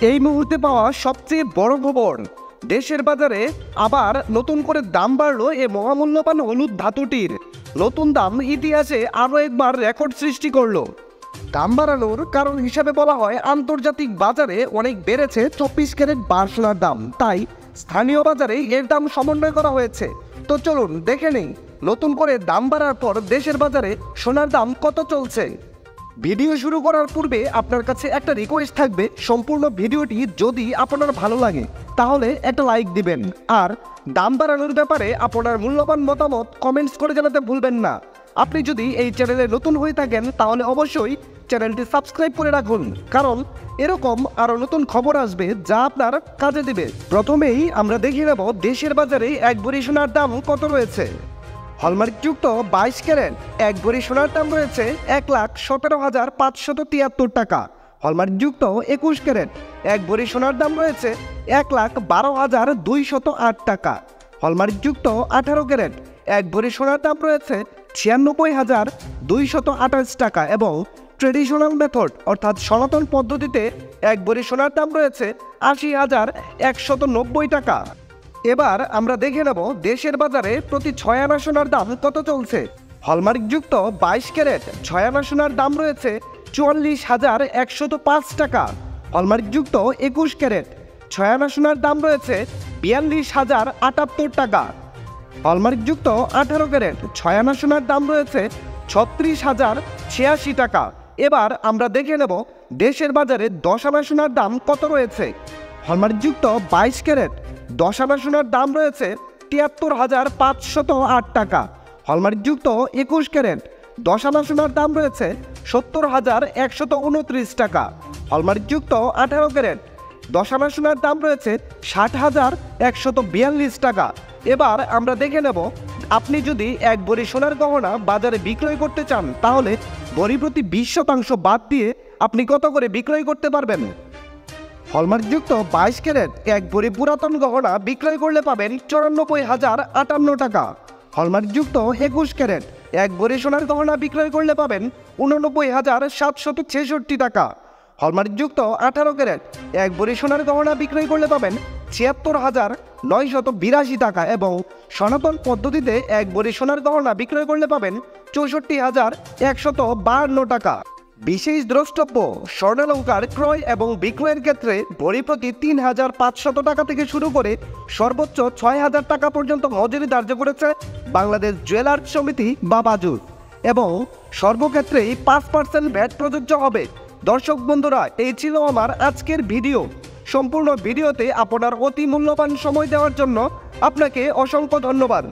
এই মুহূর্তে পাওয়া সবচেয়ে বড় খবর, দেশের বাজারে আবার নতুন করে দাম বাড়লো এই মহামূল্যবান হলুদ ধাতুটির। নতুন দাম ইতিহাসে আরও একবার রেকর্ড সৃষ্টি করলো। দাম বাড়ানোর কারণ হিসাবে বলা হয় আন্তর্জাতিক বাজারে অনেক বেড়েছে 24 ক্যারেট বার সোনার দাম, তাই স্থানীয় বাজারে এর দাম সমন্বয় করা হয়েছে। তো চলুন দেখে নেই নতুন করে দাম বাড়ার পর দেশের বাজারে সোনার দাম কত চলছে। ভিডিও শুরু করার পূর্বে আপনার কাছে একটা রিকোয়েস্ট থাকবে, সম্পূর্ণ ভিডিওটি যদি আপনার ভালো লাগে তাহলে একটা লাইক দিবেন, আর দাম বাড়ানোর ব্যাপারে আপনার মূল্যবান মতামত কমেন্টস করে জানাতে ভুলবেন না। আপনি যদি এই চ্যানেলে নতুন হয়ে থাকেন তাহলে অবশ্যই চ্যানেলটি সাবস্ক্রাইব করে রাখুন, কারণ এরকম আরও নতুন খবর আসবে যা আপনার কাজে দিবে। প্রথমেই আমরা দেখে নেব দেশের বাজারে এক ভরি সোনার দাম কত রয়েছে। হলমার্কযুক্ত 22 ক্যারেট এক ভরি সোনার দাম রয়েছে 1,17,573 টাকা। হলমার্কযুক্ত 21 ক্যারেট এক ভরি সোনার দাম রয়েছে 1,12,208 টাকা। হলমার্কযুক্ত 18 ক্যারেট এক ভরি সোনার দাম রয়েছে 96,228 টাকা এবং ট্রেডিশনাল মেথড অর্থাৎ সনাতন পদ্ধতিতে এক ভরি সোনার দাম রয়েছে 80,190 টাকা। এবার আমরা দেখে নেব দেশের বাজারে প্রতি 6 আনা সোনার দাম কত চলছে। হলমার্কযুক্ত 22 ক্যারেট 6 আনা সোনার দাম রয়েছে 44,105 টাকা। হলমার্কযুক্ত 21 ক্যারেট 6 আনা সোনার দাম রয়েছে 42,078 টাকা। হলমার্কযুক্ত 18 ক্যারেট 6 আনা সোনার দাম রয়েছে 36,086 টাকা। এবার আমরা দেখে নেব দেশের বাজারে 10 আনা সোনার দাম কত রয়েছে। হলমার্কযুক্ত 22 ক্যারেট 10 আনা সোনার দাম রয়েছে 73,508 টাকা। হলমার্কযুক্ত 21 ক্যারেট 10 আনা সোনার দাম রয়েছে 70,129 টাকা। হলমার্কযুক্ত 18 ক্যারেট 10 আনা সোনার দাম রয়েছে 60,142 টাকা। এবার আমরা দেখে নেব আপনি যদি এক ভরি সোনার গহনা বাজারে বিক্রয় করতে চান তাহলে ভরি প্রতি 20% বাদ দিয়ে আপনি কত করে বিক্রয় করতে পারবেন। হলমার্কযুক্ত 22 ক্যারেট এক ভরি পুরাতন গহনা বিক্রয় করলে পাবেন 94,058 টাকা। হলমার্কযুক্ত 21 ক্যারেট এক ভরি সোনার গহনা বিক্রয় করলে পাবেন 89,766 টাকা। হলমার্কযুক্ত 18 ক্যারেট এক ভরি সোনার গহনা বিক্রয় করলে পাবেন 76,982 টাকা এবং সনাতন পদ্ধতিতে এক ভরি সোনার গহনা বিক্রয় করলে পাবেন 64,152 টাকা। বিশেষ দ্রষ্টব্য, স্বর্ণালংকার ক্রয় এবং বিক্রয়ের ক্ষেত্রে ভরি প্রতি 3,500 টাকা থেকে শুরু করে সর্বোচ্চ 6,000 টাকা পর্যন্ত মজুরি ধার্য করেছে বাংলাদেশ জুয়েলার্স সমিতি বা বাজুর, এবং সর্বক্ষেত্রেই 5% ভ্যাট প্রযোজ্য হবে। দর্শক বন্ধুরা, এই ছিল আমার আজকের ভিডিও। সম্পূর্ণ ভিডিওতে আপনার অতি মূল্যবান সময় দেওয়ার জন্য আপনাকে অসংখ্য ধন্যবাদ।